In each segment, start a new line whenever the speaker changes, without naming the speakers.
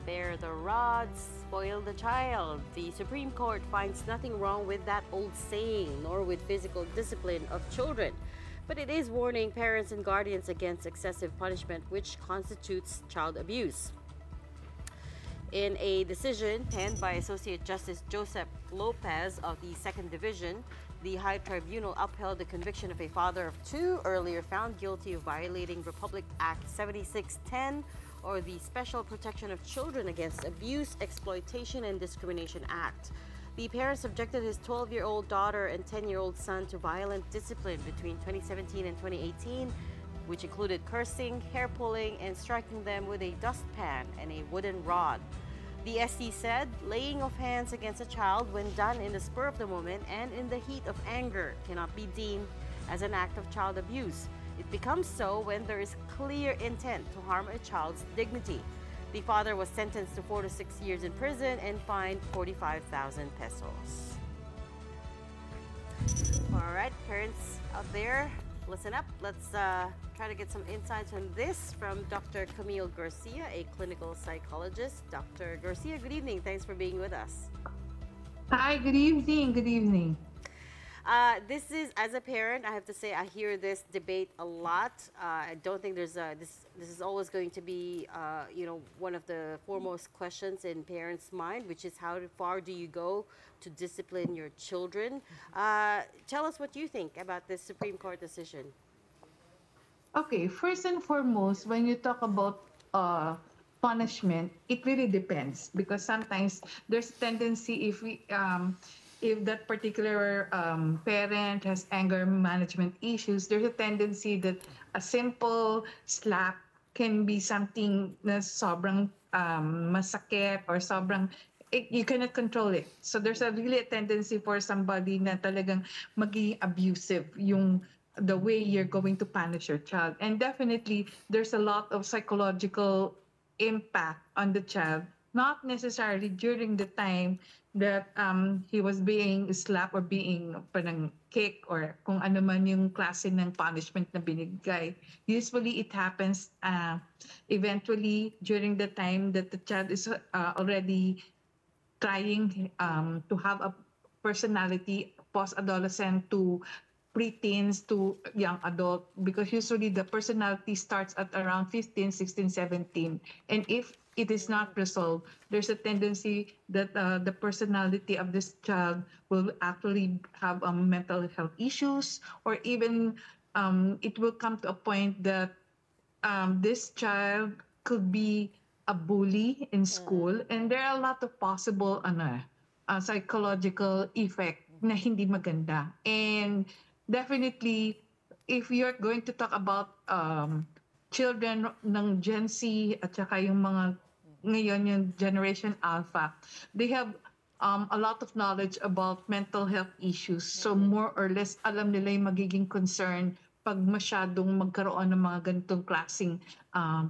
Spare the rod, spoil the child. The Supreme Court finds nothing wrong with that old saying, nor with physical discipline of children. But it is warning parents and guardians against excessive punishment, which constitutes child abuse. In a decision penned by Associate Justice Joseph Lopez of the Second Division, the High Tribunal upheld the conviction of a father of two earlier found guilty of violating Republic Act 7610, or the Special Protection of Children Against Abuse, Exploitation, and Discrimination Act. The parent subjected his 12-year-old daughter and 10-year-old son to violent discipline between 2017 and 2018, which included cursing, hair pulling, and striking them with a dustpan and a wooden rod. The SC said laying of hands against a child when done in the spur of the moment and in the heat of anger cannot be deemed as an act of child abuse. It becomes so when there is clear intent to harm a child's dignity. The father was sentenced to 4 to 6 years in prison and fined 45,000 pesos. All right, parents out there, listen up. Let's try to get some insights on this from Dr. Camille Garcia, a clinical psychologist. Dr. Garcia, good evening. Thanks for being with us.
Hi, good evening. Good evening.
This is, as a parent, I have to say, I hear this debate a lot. I don't think there's this is always going to be, one of the foremost questions in parents' mind, which is how far do you go to discipline your children? Tell us what you think about this Supreme Court decision.
Okay, first and foremost, when you talk about punishment, it really depends because sometimes there's a tendency if that particular parent has anger management issues, there's a tendency that a simple slap can be something na sobrang masakit or sobrang you cannot control it. So there's really a tendency for somebody na talagang maging abusive the way you're going to punish your child. And definitely there's a lot of psychological impact on the child, not necessarily during the time that he was being slapped or being parang kicked or kung ano man yung klase ng punishment na binigay. Usually it happens eventually during the time that the child is already trying to have a personality post-adolescent to preteens to young adult, because usually the personality starts at around 15, 16, 17. And if it is not resolved, there's a tendency that the personality of this child will actually have mental health issues, or even it will come to a point that this child could be a bully in school. And there are a lot of possible psychological effect na hindi maganda. And definitely, if you're going to talk about children ng Gen Z at saka yung mga ngayon yung Generation Alpha, they have a lot of knowledge about mental health issues. So more or less alam nila yung magiging concern pag masyadong magkaroon ng mga ganitong klaseng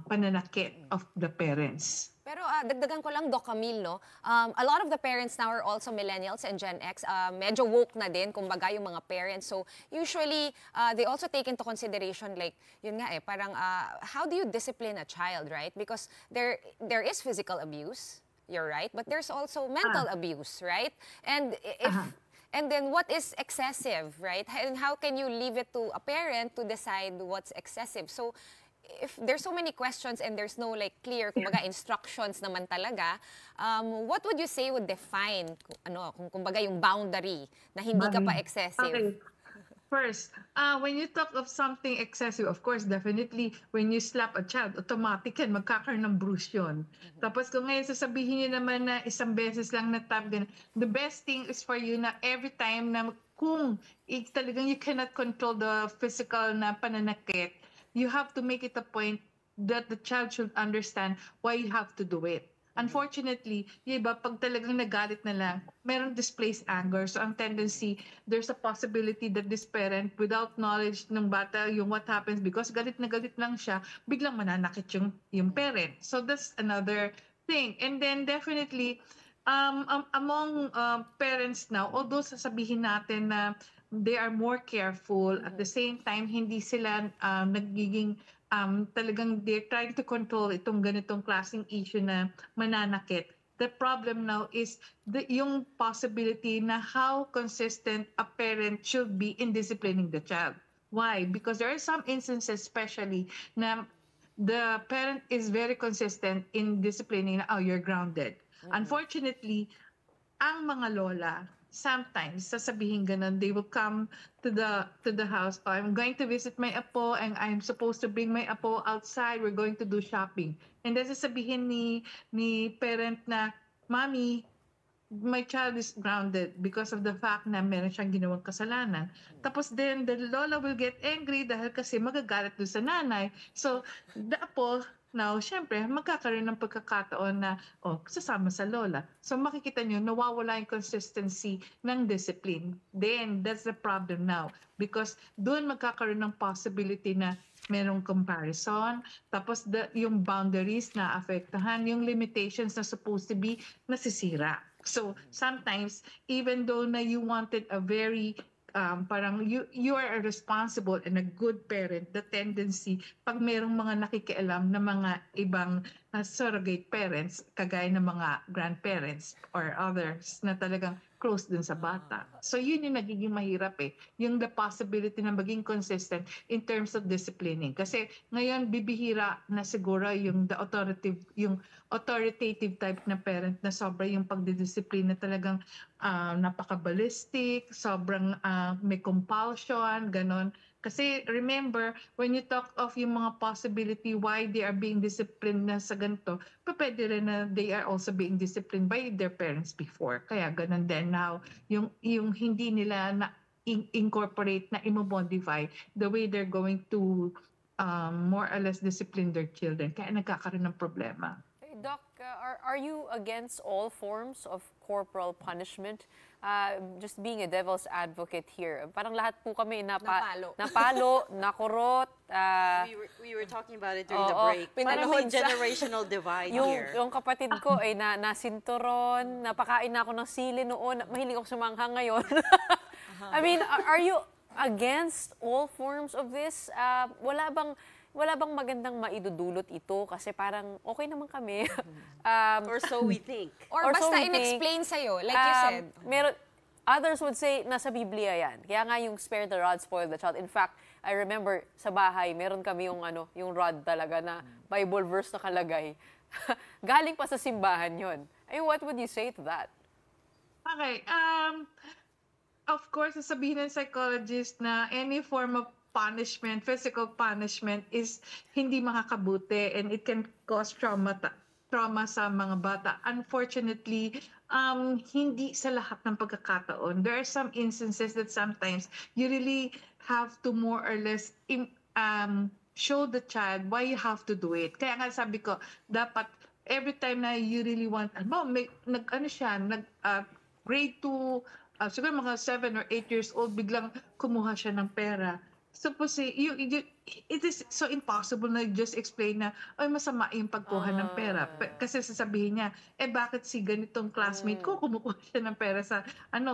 pananakit of the parents.
Pero dagdagan ko lang, Doc Camille, no? A lot of the parents now are also millennials and Gen X. Medyo woke na din, kumbaga, yung mga parents. So usually, they also take into consideration, like, yun nga parang how do you discipline a child, right? Because there is physical abuse, you're right, but there's also mental abuse, right? And and then what is excessive, right? And how can you leave it to a parent to decide what's excessive? So if there's so many questions and there's no like clear kumbaga instructions naman talaga, what would you say would define kung kumbaga yung boundary na hindi ka pa excessive?
Okay. First, when you talk of something excessive, of course, definitely, when you slap a child, automatic yan, magkakaroon ng bruise yun. Tapos kung ngayon sasabihin niyo naman na isang beses lang na tap, the best thing is for you na every time na kung talagang you cannot control the physical na pananakit, you have to make it a point that the child should understand why you have to do it. Unfortunately, yung iba, pag talagang nagalit na lang, meron displaced anger. So ang tendency, there's a possibility that this parent, without knowledge ng bata, yung what happens, because galit na galit lang siya, biglang mananakit yung parent. So that's another thing. And then definitely, among parents now, although sasabihin natin na they are more careful, at the same time, hindi sila nagiging talagang they're trying to control itong ganitong klaseng issue na mananakit. The problem now is yung possibility na how consistent a parent should be in disciplining the child. Why? Because there are some instances especially na the parent is very consistent in disciplining na, oh, you're grounded. Unfortunately, ang mga lola, sometimes sasabihin ganun, they will come to the house, oh, I'm going to visit my apo and I'm supposed to bring my apo outside, we're going to do shopping. And then sasabihin ni parent na, Mommy, my child is grounded because of the fact na meron siyang ginawang kasalanan. Tapos then the lola will get angry dahil kasi magagalit doon sa nanay. So the apo, now, syempre, magkakaroon ng pagkakataon na, oh, sasama sa lola. So makikita nyo, nawawala yung consistency ng discipline. Then, that's the problem now. Because doon magkakaroon ng possibility na merong comparison, tapos yung boundaries na affectahan, yung limitations na supposed to be nasisira. So sometimes, even though na you wanted a very parang you are a responsible and a good parent, the tendency pag merong mga nakikialam na mga ibang surrogate parents, kagaya ng mga grandparents or others na talagang close dun sa bata. So yun yung nagiging mahirap yung the possibility na maging consistent in terms of disciplining. Kasi ngayon bibihira na siguro yung authoritative type na parent na sobra yung pagdidisiplina talagang napaka-ballistic, sobrang may compulsion, ganon. Kasi remember, when you talk of yung mga possibility why they are being disciplined na sa ganito, pwede rin na they are also being disciplined by their parents before. Kaya ganun din now, yung hindi nila na incorporate na i-modify the way they're going to more or less discipline their children. Kaya nagkakaroon ng problema.
Doc, are you against all forms of corporal punishment? Just being a devil's advocate here, parang lahat po kami napalo, nakurot.
We were talking about it during the break. Parang may generational divide here.
Yung kapatid ko ay nasinturon, napakain na ako ng sili noon, mahilig ako sumangha ngayon. I mean, are you against all forms of this? Wala bang magandang maidudulot ito? Kasi parang okay naman kami.
Or so we think.
Or basta in-explain sa'yo, like you said.
Others would say, nasa Biblia yan. Kaya nga yung spare the rod, spoil the child. In fact, I remember sa bahay, meron kami yung rod talaga na Bible verse na kalagay. Galing pa sa simbahan yon. Ay, what would you say to that?
Okay. Of course, sasabihin ng psychologist na any form of punishment, physical punishment is hindi makakabuti and it can cause trauma sa mga bata. Unfortunately, hindi sa lahat ng pagkakataon. There are some instances that sometimes you really have to more or less show the child why you have to do it. Kaya nga sabi ko, dapat every time na you really want, grade 2, siguro mga 7 or 8 years old, biglang kumuha siya ng pera. Suppose it is so impossible na just explain na ay masama yung pagkuha ng pera kasi sasabihin niya bakit si ganitong classmate ko kumukuha siya ng pera sa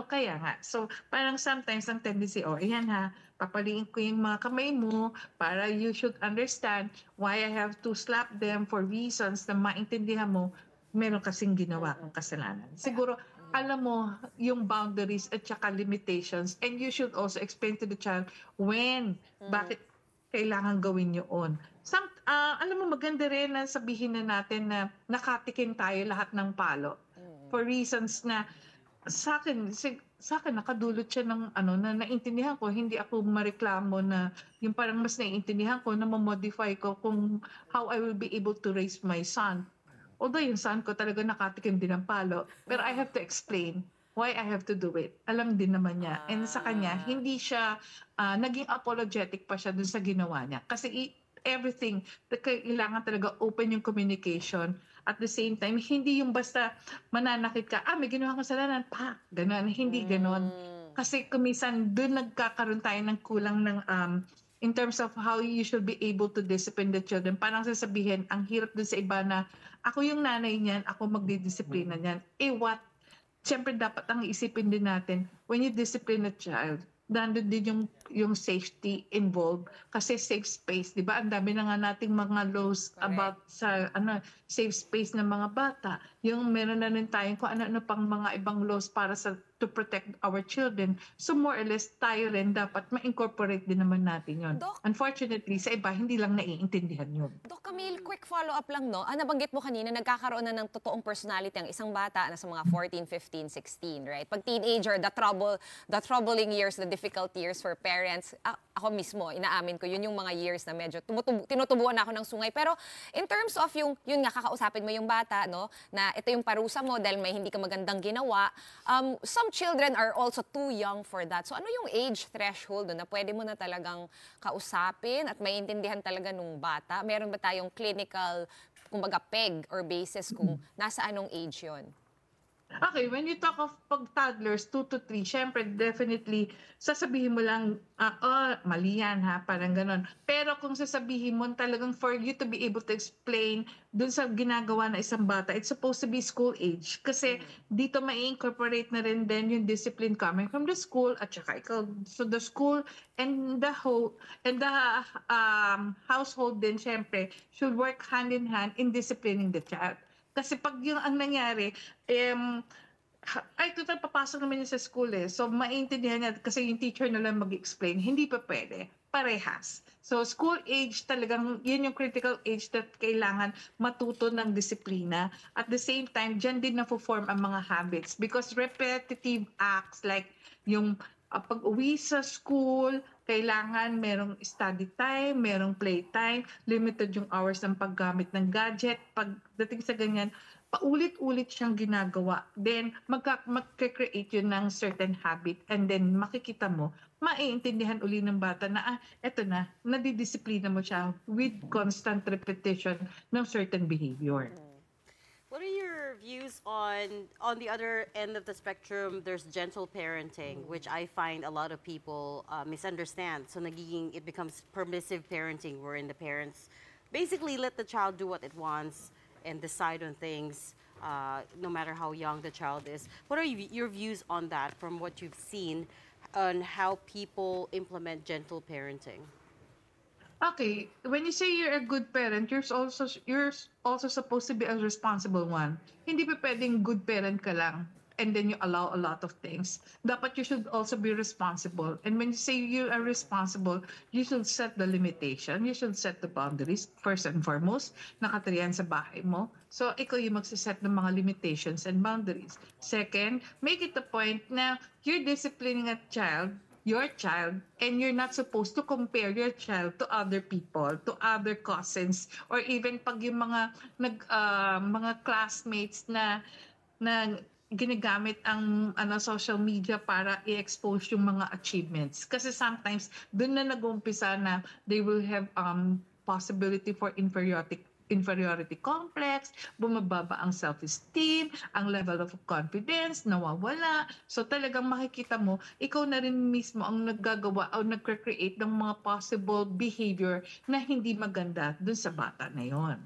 kaya nga. So parang sometimes ang tendency ayan ha, papaliin ko yung mga kamay mo para you should understand why I have to slap them for reasons na maintindihan mo meron kasing ginawa kang kasalanan. Siguro alam mo yung boundaries at saka limitations, and you should also explain to the child bakit kailangan gawin yun. Alam mo, maganda rin na sabihin na natin na nakatikim tayo lahat ng palo for reasons na sa akin nakadulot siya ng na naintindihan ko, hindi ako mareklamo na yung parang mas naiintindihan ko na ma-modify ko kung how I will be able to raise my son. Although yung son ko talaga nakatikim din ng palo, pero I have to explain why I have to do it. Alam din naman niya. And sa kanya, hindi siya naging apologetic pa siya dun sa ginawa niya. Kasi everything, kailangan talaga open yung communication. At the same time, hindi yung basta mananakit ka, may ginawa kang kasalanan, gano'n. Hindi gano'n. Kasi kumisan, dun nagkakaroon tayo ng kulang ng in terms of how you should be able to discipline the children. Parang sasabihin, ang hirap dun sa iba na, ako yung nanay niyan, ako magdidisiplina niyan. What? Siyempre dapat ang isipin din natin, when you discipline a child, nandun din yung safety involved kasi safe space, di ba? Ang dami na nga nating mga laws about sa safe space ng mga bata. Yung meron na rin tayong kung ano-ano pang mga ibang laws para to protect our children. So more or less tayo rin dapat ma-incorporate din naman natin yun.
Doc?
Unfortunately, sa iba hindi lang naiintindihan yun.
Doc Camille, quick follow-up lang, no? Nabanggit mo kanina, nagkakaroon na ng totoong personality ang isang bata na sa mga 14, 15, 16, right? Pag teenager, the troubling years, the difficult years for parents, ako mismo, inaamin ko, yun yung mga years na medyo tinutubuan ako ng sungay. Pero in terms of yun nga, kakausapin mo yung bata, no? Na ito yung parusa mo dahil may hindi ka magandang ginawa. Some children are also too young for that. So ano yung age threshold na pwede mo na talagang kausapin at maintindihan talaga nung bata? Meron ba tayong clinical, kumbaga peg or basis kung nasa anong age yon?
Okay, when you talk of pag toddlers, 2 to 3, syempre, definitely, sasabihin mo lang, mali yan ha, parang ganon. Pero kung sasabihin mo talagang for you to be able to explain dun sa ginagawa na isang bata, it's supposed to be school age. Kasi dito mai-incorporate na rin din yung discipline coming from the school at saka ikaw. So the school and the household din, syempre, should work hand in hand in disciplining the child. Kasi pag yung ang nangyari, ay, total papasok naman yun sa school eh. So, maintindihan niya kasi yung teacher na lang mag-explain. Hindi pa pwede. Parehas. So, school age talagang, yun yung critical age that kailangan matuto ng disiplina. At the same time, dyan din na-form ang mga habits. Because repetitive acts like yung pag-uwi sa school, kailangan merong study time, merong play time, limited yung hours ng paggamit ng gadget. Pagdating sa ganyan, paulit-ulit siyang ginagawa. Then, mag-create yun ng certain habit. And then, makikita mo, maiintindihan uli ng bata na, eto na, nadidisiplina mo siya with constant repetition ng certain behavior.
What are your views on the other end of the spectrum? There's gentle parenting, which I find a lot of people misunderstand. So it becomes permissive parenting, wherein the parents basically let the child do what it wants and decide on things, no matter how young the child is. What are your views on that from what you've seen on how people implement gentle parenting?
Okay, when you say you're a good parent, you're also supposed to be a responsible one. Hindi pa pwedeng good parent ka lang and then you allow a lot of things. Dapat you should also be responsible. And when you say you are responsible, you should set the limitation, you should set the boundaries first and foremost. Nakatiriyan sa bahay mo. So ikaw yung magsiset ng mga limitations and boundaries. Second, make it a point na you're disciplining a child, your child, and you're not supposed to compare your child to other people, to other cousins, or even pag yung mga classmates na ginagamit ang social media para i-expose yung mga achievements. Kasi sometimes doon na nag-uumpisa na they will have possibility for inferiority complex, bumababa ang self-esteem, ang level of confidence, nawawala. So talagang makikita mo, ikaw na rin mismo ang naggagawa o nagcreate ng mga possible behavior na hindi maganda dun sa bata na yon.